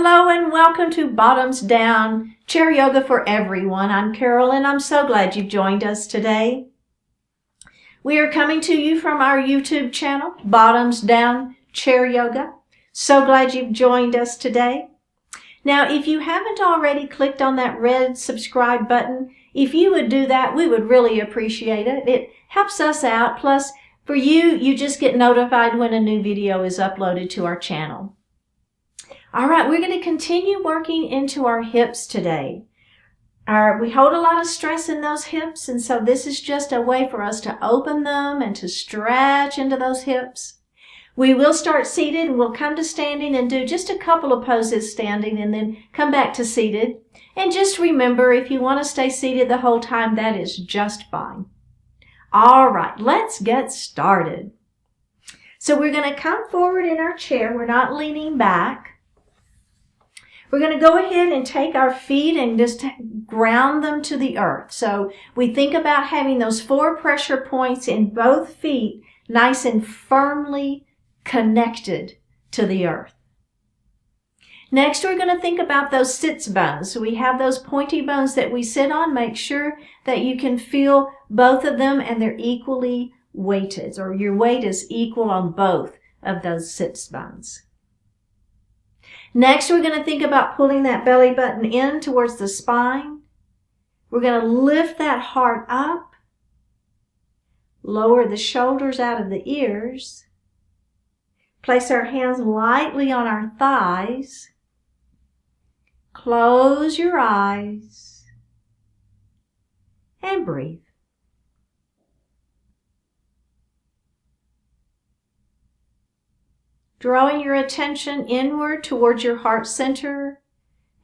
Hello and welcome to Bottoms Down Chair Yoga for Everyone. I'm Carol and I'm so glad you've joined us today. We are coming to you from our YouTube channel, Bottoms Down Chair Yoga. So glad you've joined us today. Now, if you haven't already clicked on that red subscribe button, if you would do that, we would really appreciate it. It helps us out. Plus, for you, you just get notified when a new video is uploaded to our channel. All right, we're going to continue working into our hips today. We hold a lot of stress in those hips, and so this is just a way for us to open them and to stretch into those hips. We will start seated, and we'll come to standing and do just a couple of poses standing and then come back to seated. And just remember, if you want to stay seated the whole time, that is just fine. All right, let's get started. So we're going to come forward in our chair. We're not leaning back. We're going to go ahead and take our feet and just ground them to the earth. So we think about having those 4 pressure points in both feet nice and firmly connected to the earth. Next, we're going to think about those sits bones. So we have those pointy bones that we sit on. Make sure that you can feel both of them and they're equally weighted, or your weight is equal on both of those sits bones. Next, we're going to think about pulling that belly button in towards the spine. We're going to lift that heart up, lower the shoulders out of the ears, place our hands lightly on our thighs, close your eyes, and breathe. Drawing your attention inward towards your heart center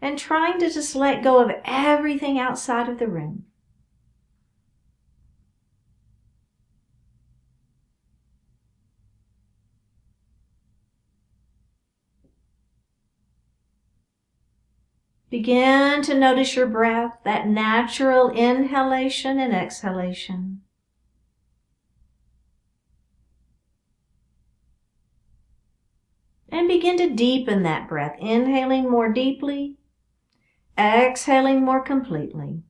and trying to just let go of everything outside of the room. Begin to notice your breath, that natural inhalation and exhalation. And begin to deepen that breath, inhaling more deeply, exhaling more completely.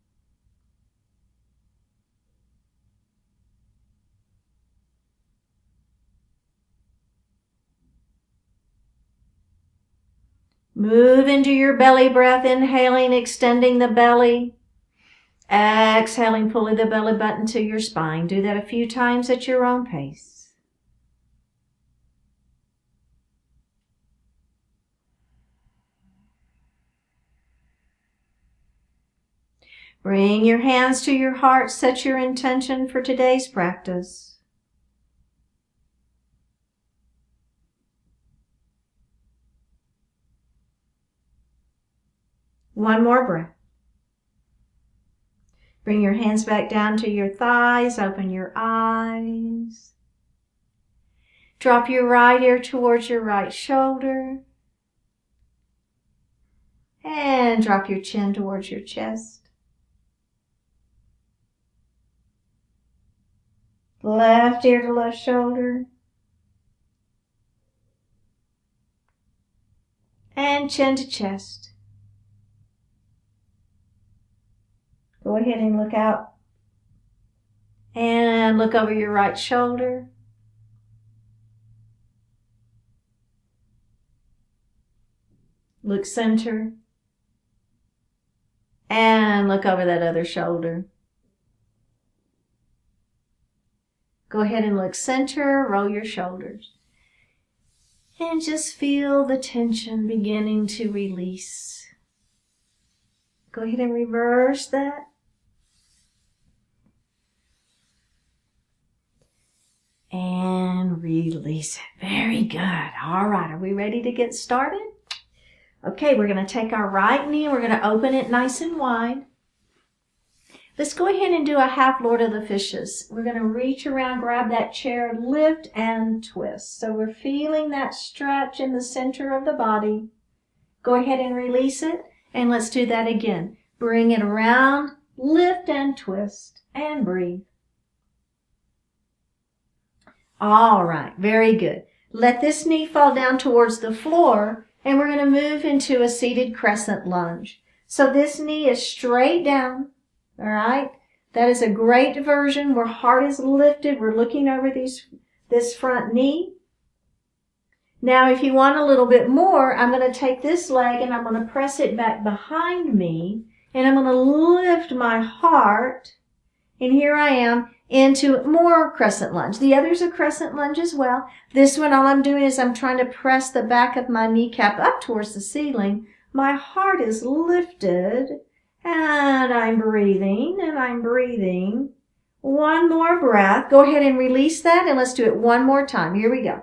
Move into your belly breath, inhaling, extending the belly, exhaling, pulling the belly button to your spine. Do that a few times at your own pace. Bring your hands to your heart. Set your intention for today's practice. One more breath. Bring your hands back down to your thighs. Open your eyes. Drop your right ear towards your right shoulder. And drop your chin towards your chest. Left ear to left shoulder. And chin to chest. Go ahead and look out. And look over your right shoulder. Look center. And look over that other shoulder. Go ahead and look center, roll your shoulders. And just feel the tension beginning to release. Go ahead and reverse that. And release it. Very good. All right, are we ready to get started? Okay, we're going to take our right knee and we're going to open it nice and wide. Let's go ahead and do a half Lord of the Fishes. We're going to reach around, grab that chair, lift and twist. So we're feeling that stretch in the center of the body. Go ahead and release it. And let's do that again. Bring it around, lift and twist, and breathe. All right, very good. Let this knee fall down towards the floor And we're going to move into a seated crescent lunge. So this knee is straight down, all right? That is a great version where heart is lifted. We're looking over this front knee. Now, if you want a little bit more, I'm going to take this leg and I'm going to press it back behind me, and I'm going to lift my heart, and here I am into more crescent lunge. The other's a crescent lunge as well. This one, all I'm doing is I'm trying to press the back of my kneecap up towards the ceiling. My heart is lifted, and I'm breathing, and I'm breathing. One more breath. Go ahead and release that, and let's do it one more time. Here we go.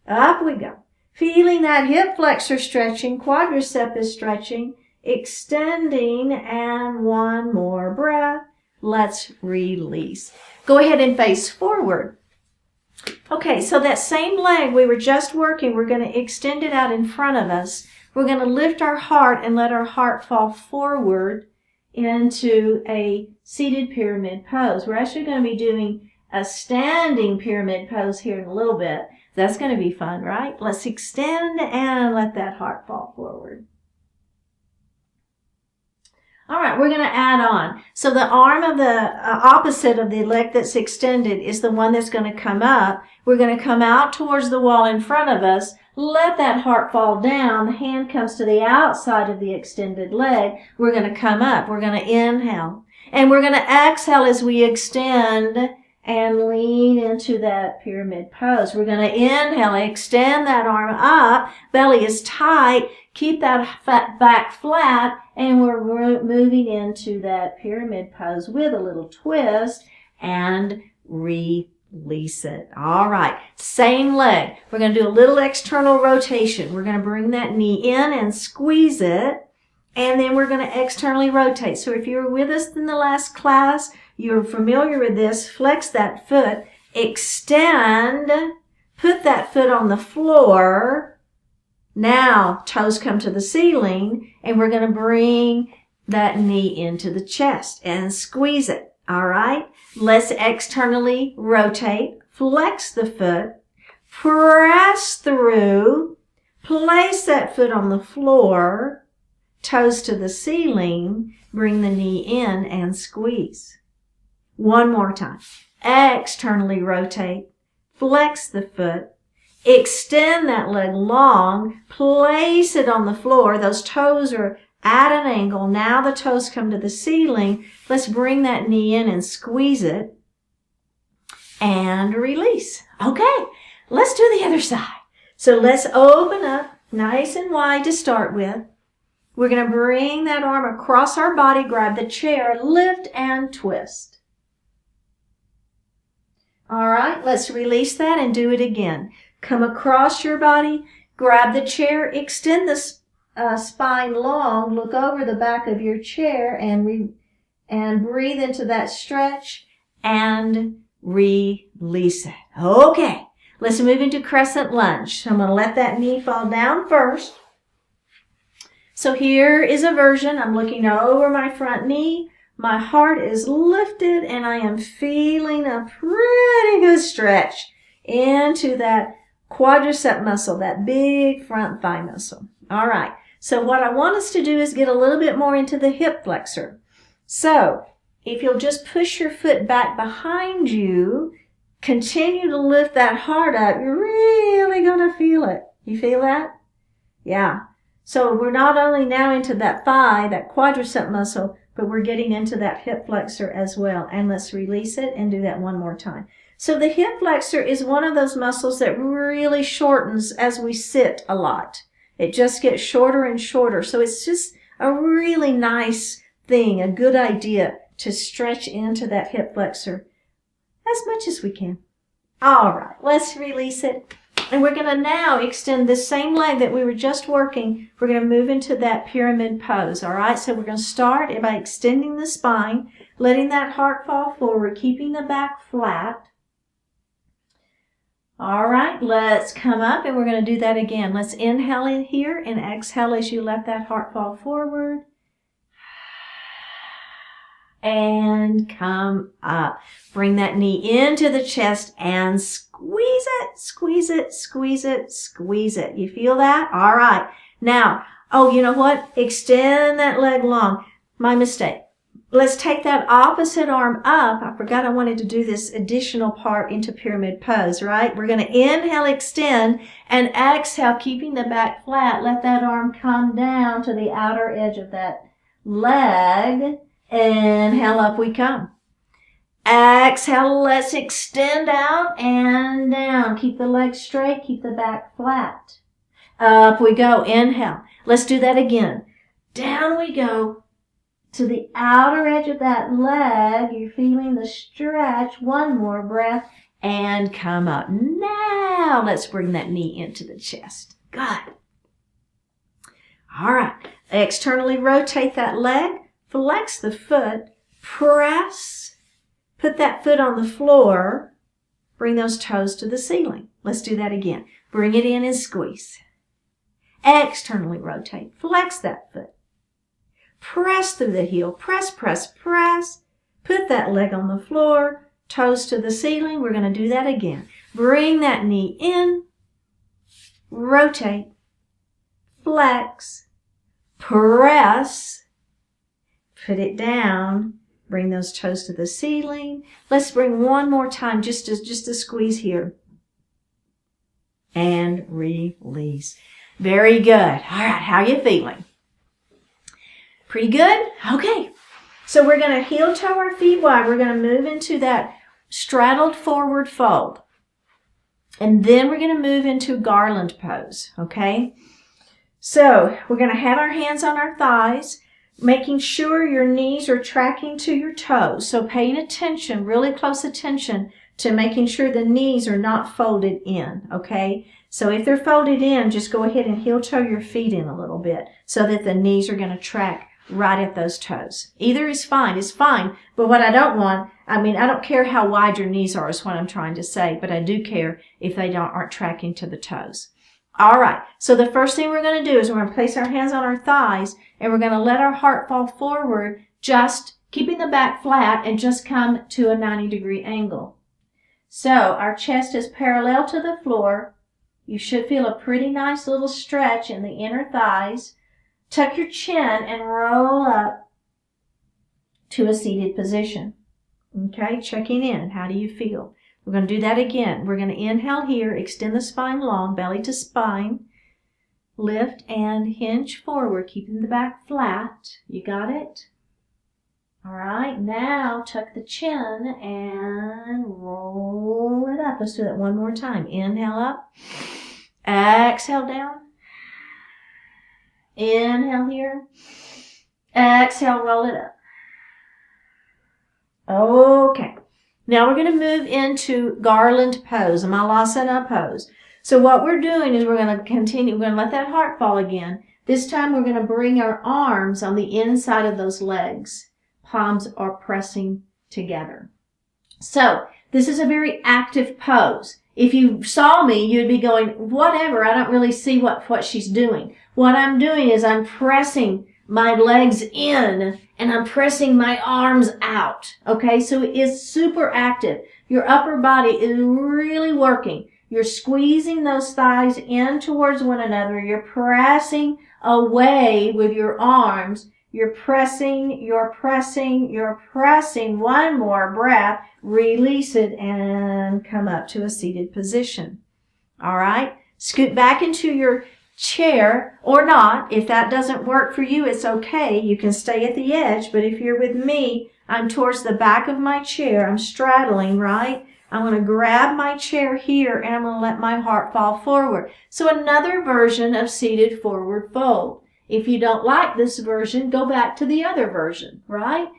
Up we go. Feeling that hip flexor stretching, quadricep is stretching, extending, and one more breath. Let's release. Go ahead and face forward. Okay, so that same leg we were just working, we're going to extend it out in front of us. We're going to lift our heart and let our heart fall forward into a seated pyramid pose. We're actually going to be doing a standing pyramid pose here in a little bit. That's going to be fun, right? Let's extend and let that heart fall forward. All right, we're going to add on. So the arm of the opposite of the leg that's extended is the one that's going to come up. We're going to come out towards the wall in front of us. Let that heart fall down. The hand comes to the outside of the extended leg. We're going to come up. We're going to inhale. And we're going to exhale as we extend and lean into that pyramid pose. We're going to inhale, extend that arm up. Belly is tight. Keep that back flat. And we're moving into that pyramid pose with a little twist and release it. All right. Same leg. We're going to do a little external rotation. We're going to bring that knee in and squeeze it. And then we're going to externally rotate. So if you were with us in the last class, you're familiar with this. Flex that foot. Extend. Put that foot on the floor. Now, toes come to the ceiling, and we're going to bring that knee into the chest and squeeze it. All right? Let's externally rotate. Flex the foot. Press through. Place that foot on the floor. Toes to the ceiling. Bring the knee in and squeeze. One more time. Externally rotate. Flex the foot. Extend that leg long. Place it on the floor. Those toes are at an angle. Now the toes come to the ceiling. Let's bring that knee in and squeeze it. And release. Okay, let's do the other side. So let's open up nice and wide to start with. We're going to bring that arm across our body, grab the chair, lift and twist. All right, let's release that and do it again. Come across your body, grab the chair, extend the spine long, look over the back of your chair and breathe into that stretch and release it. Okay, let's move into crescent lunge. So I'm going to let that knee fall down first. So here is a version. I'm looking over my front knee. My heart is lifted and I am feeling a pretty good stretch into that quadricep muscle, that big front thigh muscle. All right. So what I want us to do is get a little bit more into the hip flexor. So if you'll just push your foot back behind you, continue to lift that heart up, you're really going to feel it. You feel that? Yeah. So we're not only now into that thigh, that quadricep muscle, but we're getting into that hip flexor as well. And let's release it and do that one more time. So the hip flexor is one of those muscles that really shortens as we sit a lot. It just gets shorter and shorter. So it's just a really nice thing, a good idea to stretch into that hip flexor as much as we can. All right, let's release it. And we're going to now extend this same leg that we were just working. We're going to move into that pyramid pose, all right? So we're going to start by extending the spine, letting that heart fall forward, keeping the back flat. All right, let's come up and we're going to do that again. Let's inhale in here and exhale as you let that heart fall forward. and come up. Bring that knee into the chest and squeeze it, squeeze it, squeeze it, squeeze it. You feel that? All right. Now, oh, you know what? Extend that leg long. My mistake. Let's take that opposite arm up. I forgot I wanted to do this additional part into pyramid pose, right? We're going to inhale, extend, and exhale, keeping the back flat. Let that arm come down to the outer edge of that leg. Inhale, up we come. Exhale, let's extend out and down. Keep the legs straight, keep the back flat. Up we go. Inhale. Let's do that again. Down we go to the outer edge of that leg. You're feeling the stretch. One more breath and come up. Now let's bring that knee into the chest. Good. All right. Externally rotate that leg. Flex the foot. Press. Put that foot on the floor. Bring those toes to the ceiling. Let's do that again. Bring it in and squeeze. Externally rotate. Flex that foot. Press through the heel. Press, press, press. Put that leg on the floor. Toes to the ceiling. We're going to do that again. Bring that knee in. Rotate. Flex. Press. Put it down. Bring those toes to the ceiling. Let's bring one more time, just a squeeze here. And release. Very good. All right, how are you feeling? Pretty good? Okay. So we're going to heel toe our feet wide. We're going to move into that straddled forward fold. And then we're going to move into garland pose, okay? So we're going to have our hands on our thighs, making sure your knees are tracking to your toes. So paying attention, really close attention to making sure the knees are not folded in, okay? So if they're folded in, just go ahead and heel toe your feet in a little bit so that the knees are going to track right at those toes. Either is fine. It's fine. But what I don't want, I don't care how wide your knees are is what I'm trying to say, but I do care if they aren't tracking to the toes. All right. So the first thing we're going to do is we're going to place our hands on our thighs and we're going to let our heart fall forward, just keeping the back flat and just come to a 90-degree angle. So our chest is parallel to the floor. You should feel a pretty nice little stretch in the inner thighs. Tuck your chin and roll up to a seated position. Okay, checking in. How do you feel? We're going to do that again. We're going to inhale here, extend the spine long, belly to spine. Lift and hinge forward, keeping the back flat. You got it? All right, now tuck the chin and roll it up. Let's do that one more time. Inhale up. Exhale down. Inhale here. Exhale, roll it up. Okay. Now we're going to move into garland pose, malasana pose. So what we're doing is we're going to continue. We're going to let that heart fall again. This time we're going to bring our arms on the inside of those legs. Palms are pressing together. So this is a very active pose. If you saw me, you'd be going, whatever, I don't really see what she's doing. What I'm doing is I'm pressing my legs in and I'm pressing my arms out. Okay, so it is super active. Your upper body is really working. You're squeezing those thighs in towards one another. You're pressing away with your arms. You're pressing, you're pressing, you're pressing. One more breath. Release it and come up to a seated position. All right. Scoot back into your chair or not. If that doesn't work for you, it's okay. You can stay at the edge. But if you're with me, I'm towards the back of my chair. I'm straddling, right? I'm going to grab my chair here and I'm going to let my heart fall forward. So another version of seated forward fold. If you don't like this version, go back to the other version, right?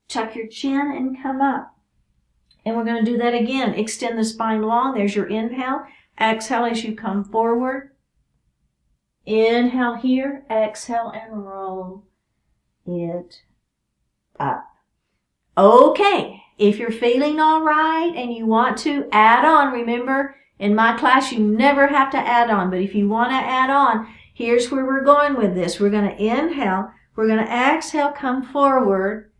Tuck your chin and come up. And we're going to do that again. Extend the spine long. There's your inhale. Exhale as you come forward. Inhale here. Exhale and roll it up. Okay. If you're feeling all right and you want to add on, remember, in my class, you never have to add on. But if you want to add on, here's where we're going with this. We're going to inhale. We're going to exhale, come forward.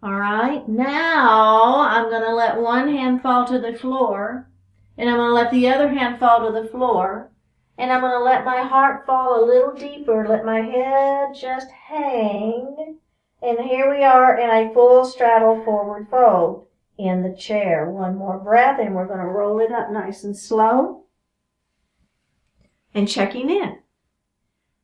All right, now I'm going to let one hand fall to the floor, and I'm going to let the other hand fall to the floor, and I'm going to let my heart fall a little deeper, let my head just hang, and here we are in a full straddle forward fold in the chair. One more breath, and we're going to roll it up nice and slow, and checking in.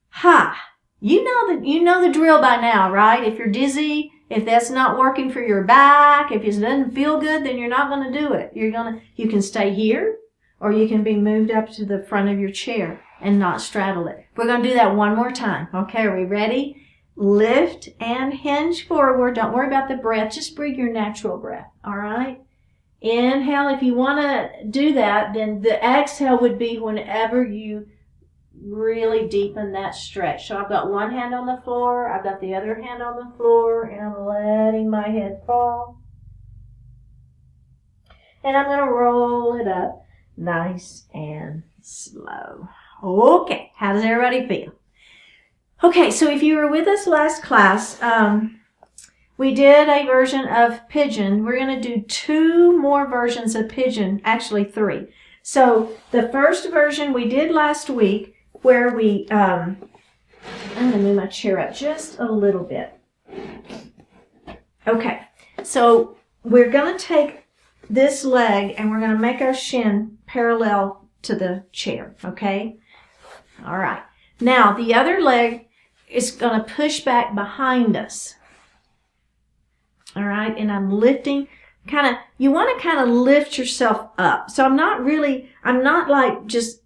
Ha! You know the drill by now, right? If you're dizzy, if that's not working for your back, if it doesn't feel good, then you're not going to do it. You can stay here, or you can be moved up to the front of your chair and not straddle it. We're going to do that one more time. Okay, are we ready? Lift and hinge forward. Don't worry about the breath. Just breathe your natural breath. All right? Inhale. If you want to do that, then the exhale would be whenever you really deepen that stretch. So I've got one hand on the floor, I've got the other hand on the floor, and I'm letting my head fall. And I'm going to roll it up nice and slow. Okay, how does everybody feel? Okay, so if you were with us last class, we did a version of Pigeon. We're going to do 2 more versions of Pigeon, actually 3. So the first version we did last week, where we, I'm going to move my chair up just a little bit. Okay, so we're going to take this leg and we're going to make our shin parallel to the chair, okay? All right. Now, the other leg is going to push back behind us. All right, and I'm lifting, you want to kind of lift yourself up. So I'm not like just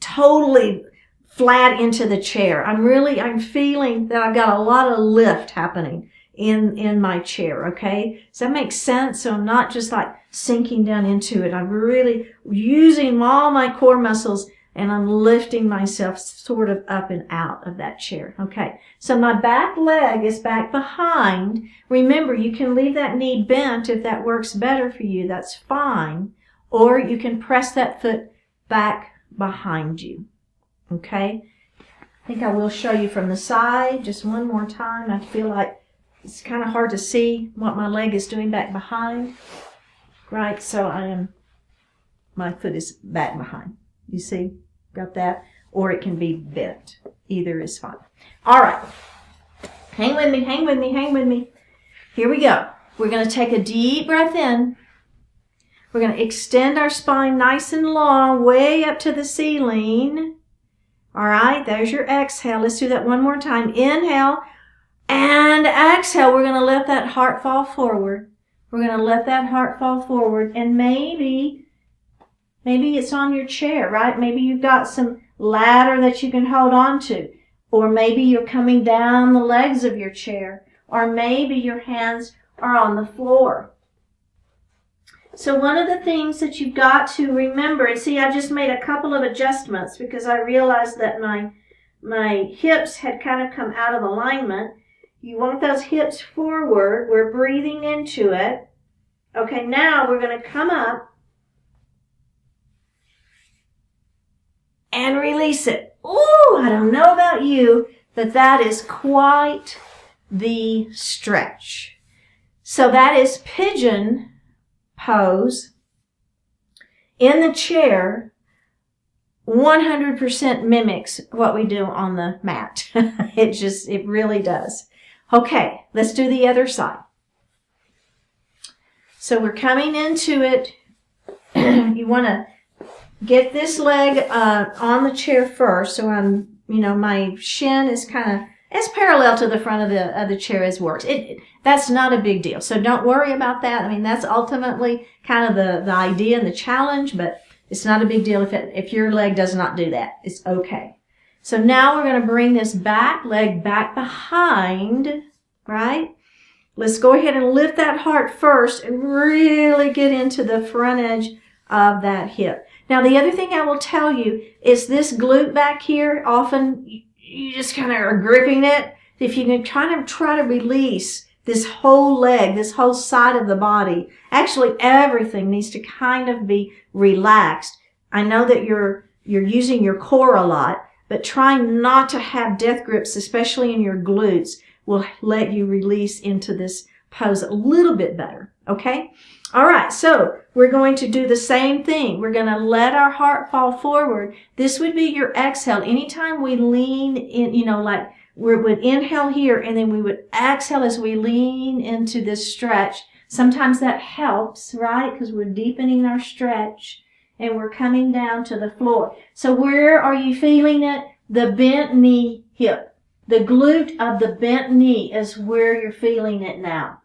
totally flat into the chair. I'm feeling that I've got a lot of lift happening in my chair, okay? Does that make sense? So I'm not just like sinking down into it. I'm really using all my core muscles and I'm lifting myself sort of up and out of that chair, okay? So my back leg is back behind. Remember, you can leave that knee bent if that works better for you. That's fine. Or you can press that foot back behind you, okay? I think I will show you from the side just one more time. I feel like it's kind of hard to see what my leg is doing back behind, right? So my foot is back behind. You see? Got that? Or it can be bent. Either is fine. All right. Hang with me, hang with me, hang with me. Here we go. We're going to take a deep breath in. We're going to extend our spine nice and long, way up to the ceiling. All right, there's your exhale. Let's do that one more time. Inhale and exhale. We're going to let that heart fall forward. We're going to let that heart fall forward. And maybe it's on your chair, right? Maybe you've got some ladder that you can hold on to. Or maybe you're coming down the legs of your chair. Or maybe your hands are on the floor. So one of the things that you've got to remember, and see, I just made a couple of adjustments because I realized that my hips had kind of come out of alignment. You want those hips forward. We're breathing into it. Okay, now we're going to come up and release it. Ooh, I don't know about you, but that is quite the stretch. So that is Pigeon pose in the chair. 100% mimics what we do on the mat. It really does. Okay, let's do the other side. So we're coming into it. You want to get this leg on the chair first. So my shin is kind of as parallel to the front of the chair as works. That's not a big deal. So don't worry about that. I mean, that's ultimately kind of the idea and the challenge, but it's not a big deal if your leg does not do that. It's okay. So now we're going to bring this back leg back behind, right? Let's go ahead and lift that heart first and really get into the front edge of that hip. Now, the other thing I will tell you is this glute back here, often you just kind of are gripping it. If you can kind of try to release this whole leg, this whole side of the body, actually everything needs to kind of be relaxed. I know that you're using your core a lot, but try not to have death grips, especially in your glutes, will let you release into this pose a little bit better, okay? All right, so we're going to do the same thing. We're going to let our heart fall forward. This would be your exhale. Anytime we lean in, like we would inhale here and then we would exhale as we lean into this stretch. Sometimes that helps, right? Because we're deepening our stretch and we're coming down to the floor. So where are you feeling it? The bent knee hip. The glute of the bent knee is where you're feeling it now.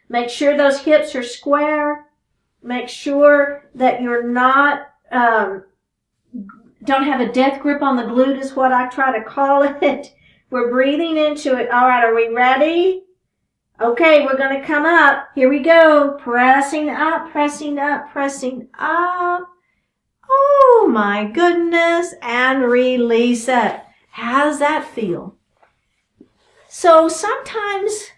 Make sure those hips are square. Make sure that you're not, don't have a death grip on the glute is what I try to call it. We're breathing into it. All right, are we ready? Okay, we're going to come up. Here we go. Pressing up, pressing up, pressing up. Oh my goodness. And release it. How does that feel? So sometimes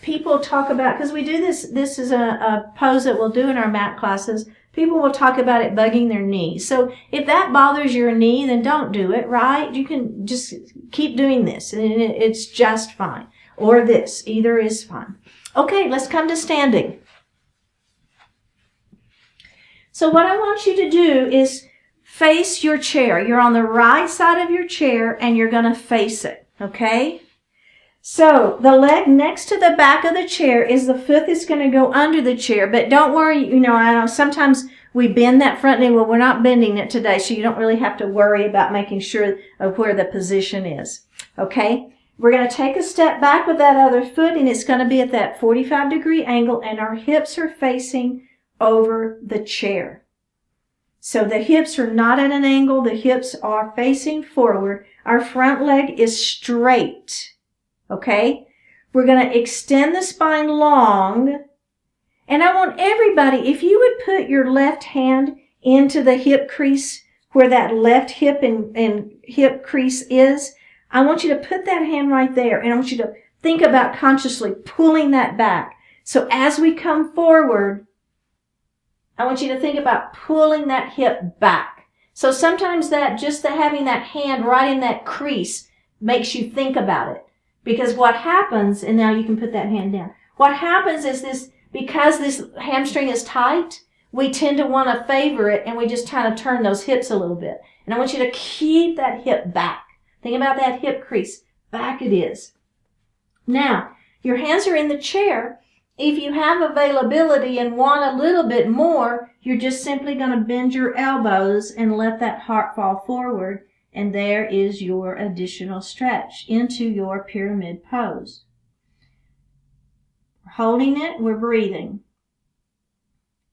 people talk about, because we do this is a pose that we'll do in our mat classes. People will talk about it bugging their knee. So if that bothers your knee, then don't do it, right? You can just keep doing this and it's just fine. Or this, either is fine. Okay, let's come to standing. So what I want you to do is face your chair. You're on the right side of your chair and you're going to face it, okay? So the leg next to the back of the chair is the foot that's going to go under the chair. But don't worry, I know sometimes we bend that front knee. Well, we're not bending it today, so you don't really have to worry about making sure of where the position is. Okay? We're going to take a step back with that other foot, and it's going to be at that 45-degree angle, and our hips are facing over the chair. So the hips are not at an angle. The hips are facing forward. Our front leg is straight. Okay, we're going to extend the spine long, and I want everybody, if you would put your left hand into the hip crease where that left hip and hip crease is, I want you to put that hand right there, and I want you to think about consciously pulling that back. So as we come forward, I want you to think about pulling that hip back. So sometimes having that hand right in that crease makes you think about it. Because what happens, and now you can put that hand down, what happens is because this hamstring is tight, we tend to want to favor it and we just kind of turn those hips a little bit. And I want you to keep that hip back. Think about that hip crease. Back it is. Now, your hands are in the chair. If you have availability and want a little bit more, you're just simply going to bend your elbows and let that heart fall forward. And there is your additional stretch into your pyramid pose. We're holding it, we're breathing.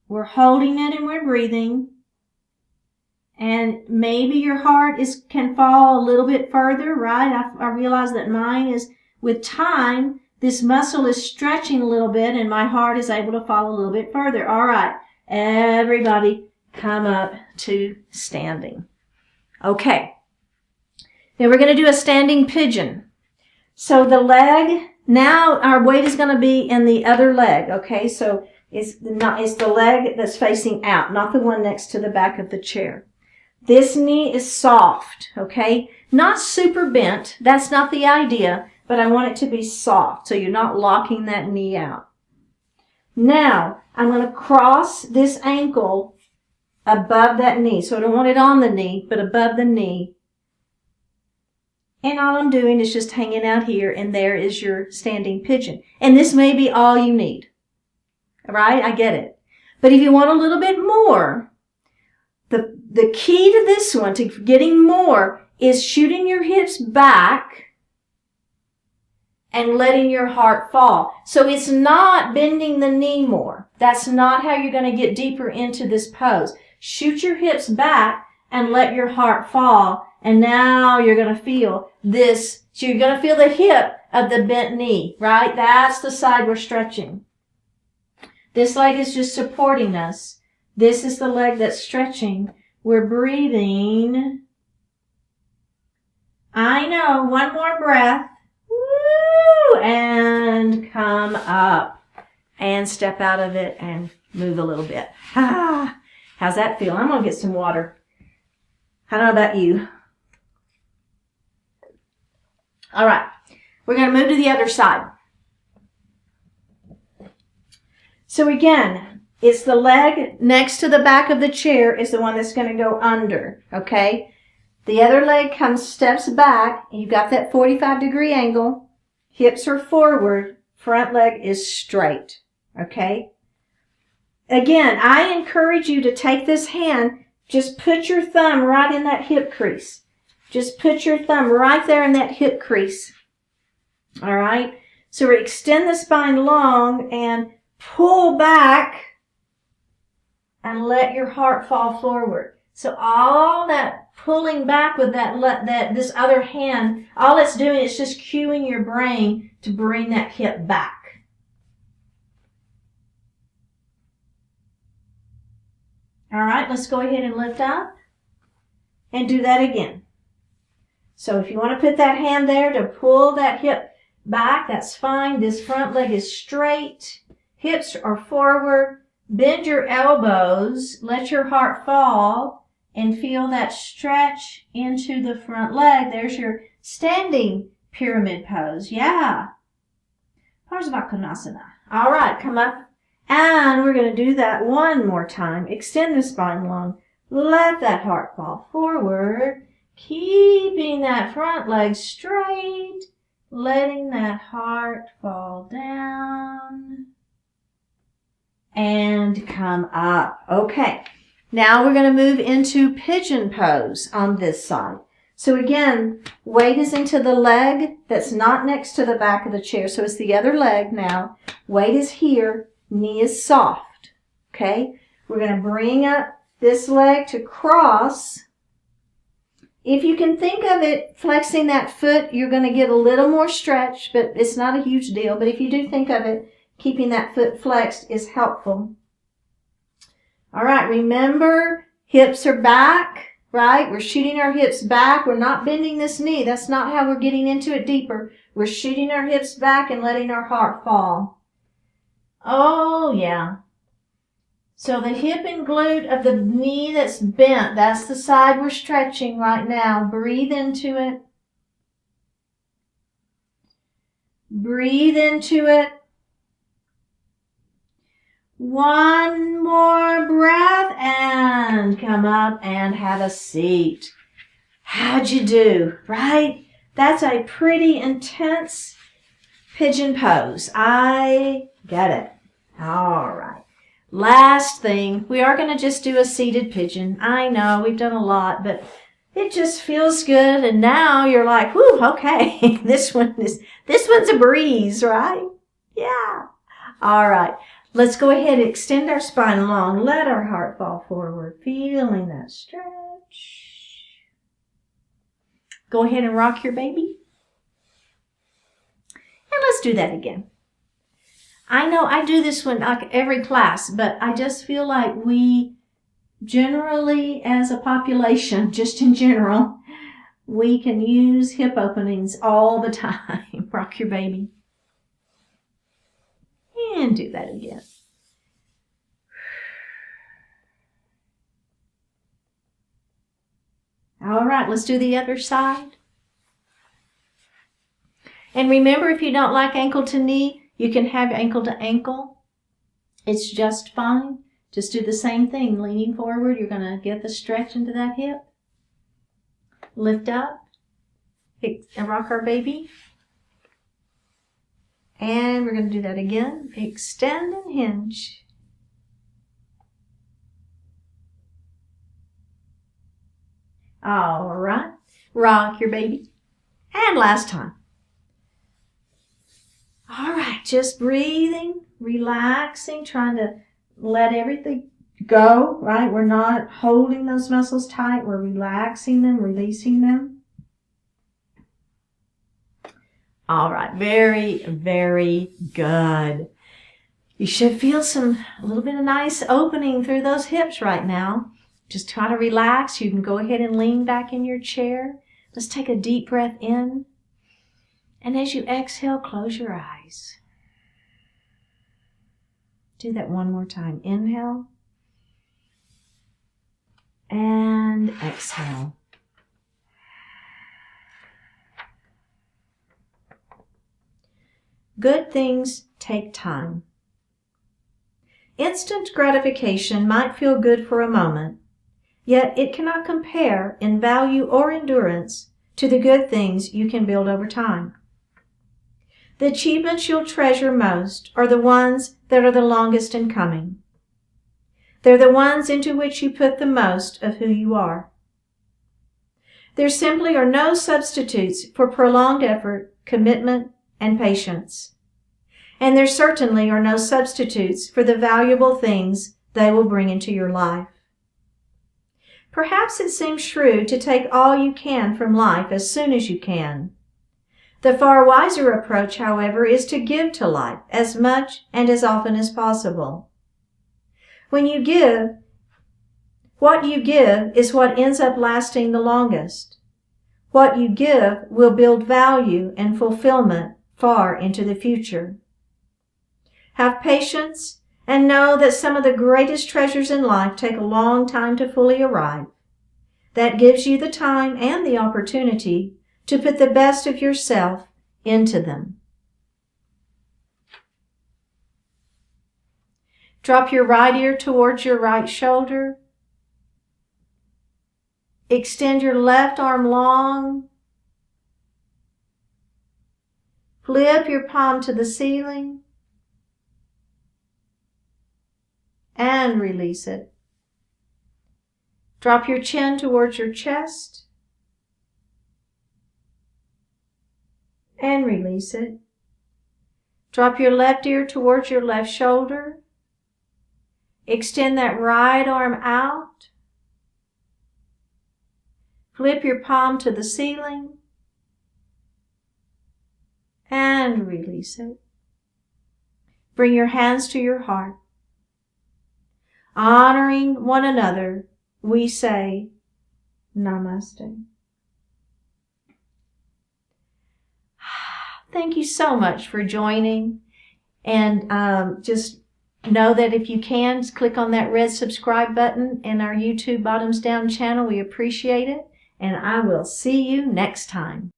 We're holding it and we're breathing. And maybe your heart can fall a little bit further, right? I realize that mine is, with time, this muscle is stretching a little bit and my heart is able to fall a little bit further. All right, everybody come up to standing. Okay. Now we're going to do a standing pigeon. So the leg, now our weight is going to be in the other leg, okay? So it's the leg that's facing out, not the one next to the back of the chair. This knee is soft, okay? Not super bent, that's not the idea, but I want it to be soft so you're not locking that knee out. Now, I'm going to cross this ankle above that knee. So I don't want it on the knee, but above the knee. And all I'm doing is just hanging out here, and there is your standing pigeon. And this may be all you need. All right? I get it. But if you want a little bit more, the key to this one, to getting more, is shooting your hips back and letting your heart fall. So it's not bending the knee more. That's not how you're going to get deeper into this pose. Shoot your hips back and let your heart fall. And now you're going to feel this. So you're going to feel the hip of the bent knee, right? That's the side we're stretching. This leg is just supporting us. This is the leg that's stretching. We're breathing. I know. One more breath. Woo! And come up. And step out of it and move a little bit. How's that feel? I'm going to get some water. I don't know about you. All right. We're going to move to the other side. So again, it's the leg next to the back of the chair is the one that's going to go under, okay? The other leg steps back, and you've got that 45-degree angle. Hips are forward, front leg is straight, okay? Again, I encourage you to take this hand, just put your thumb right in that hip crease. Just put your thumb right there in that hip crease. All right? So we extend the spine long and pull back and let your heart fall forward. So all that pulling back with this other hand, all it's doing is just cueing your brain to bring that hip back. All right, let's go ahead and lift up and do that again. So if you want to put that hand there to pull that hip back, that's fine. This front leg is straight. Hips are forward. Bend your elbows. Let your heart fall and feel that stretch into the front leg. There's your standing pyramid pose. Yeah. Parsvakonasana. All right, come up. And we're going to do that one more time. Extend the spine long. Let that heart fall forward. Keeping that front leg straight. Letting that heart fall down. And come up. Okay. Now we're going to move into pigeon pose on this side. So again, weight is into the leg that's not next to the back of the chair. So it's the other leg now. Weight is here. Knee is soft, okay? We're going to bring up this leg to cross. If you can think of it, flexing that foot, you're going to get a little more stretch, but it's not a huge deal. But if you do think of it, keeping that foot flexed is helpful. All right, remember, hips are back, right? We're shooting our hips back. We're not bending this knee. That's not how we're getting into it deeper. We're shooting our hips back and letting our heart fall. Oh, yeah. So the hip and glute of the knee that's bent, that's the side we're stretching right now. Breathe into it. Breathe into it. One more breath and come up and have a seat. How'd you do, right? That's a pretty intense pigeon pose. I get it. All right. Last thing, we are going to just do a seated pigeon. I know we've done a lot, but it just feels good. And now you're like, whew, okay, this one's a breeze, right? Yeah. All right. Let's go ahead and extend our spine long. Let our heart fall forward, feeling that stretch. Go ahead and rock your baby. And let's do that again. I know I do this one like every class, but I just feel like we generally, as a population, just in general, we can use hip openings all the time. Rock your baby. And do that again. All right, let's do the other side. And remember, if you don't like ankle to knee, you can have ankle to ankle. It's just fine. Just do the same thing. Leaning forward, you're going to get the stretch into that hip. Lift up and rock our baby. And we're going to do that again. Extend and hinge. All right. Rock your baby. And last time. All right. Just breathing, relaxing, trying to let everything go, right? We're not holding those muscles tight. We're relaxing them, releasing them. All right. Very, very good. You should feel a little bit of nice opening through those hips right now. Just try to relax. You can go ahead and lean back in your chair. Let's take a deep breath in. And as you exhale, close your eyes. Do that one more time. Inhale. And exhale. Good things take time. Instant gratification might feel good for a moment, yet it cannot compare in value or endurance to the good things you can build over time. The achievements you'll treasure most are the ones that are the longest in coming. They're the ones into which you put the most of who you are. There simply are no substitutes for prolonged effort, commitment, and patience. And there certainly are no substitutes for the valuable things they will bring into your life. Perhaps it seems shrewd to take all you can from life as soon as you can. The far wiser approach, however, is to give to life as much and as often as possible. When you give, what you give is what ends up lasting the longest. What you give will build value and fulfillment far into the future. Have patience and know that some of the greatest treasures in life take a long time to fully arrive. That gives you the time and the opportunity to put the best of yourself into them. Drop your right ear towards your right shoulder. Extend your left arm long. Flip your palm to the ceiling. And release it. Drop your chin towards your chest. And release it. Drop your left ear towards your left shoulder. Extend that right arm out. Flip your palm to the ceiling. And release it. Bring your hands to your heart. Honoring one another, we say, Namaste. Thank you so much for joining. And just know that if you can, click on that red subscribe button in our YouTube Bottoms Down channel. We appreciate it. And I will see you next time.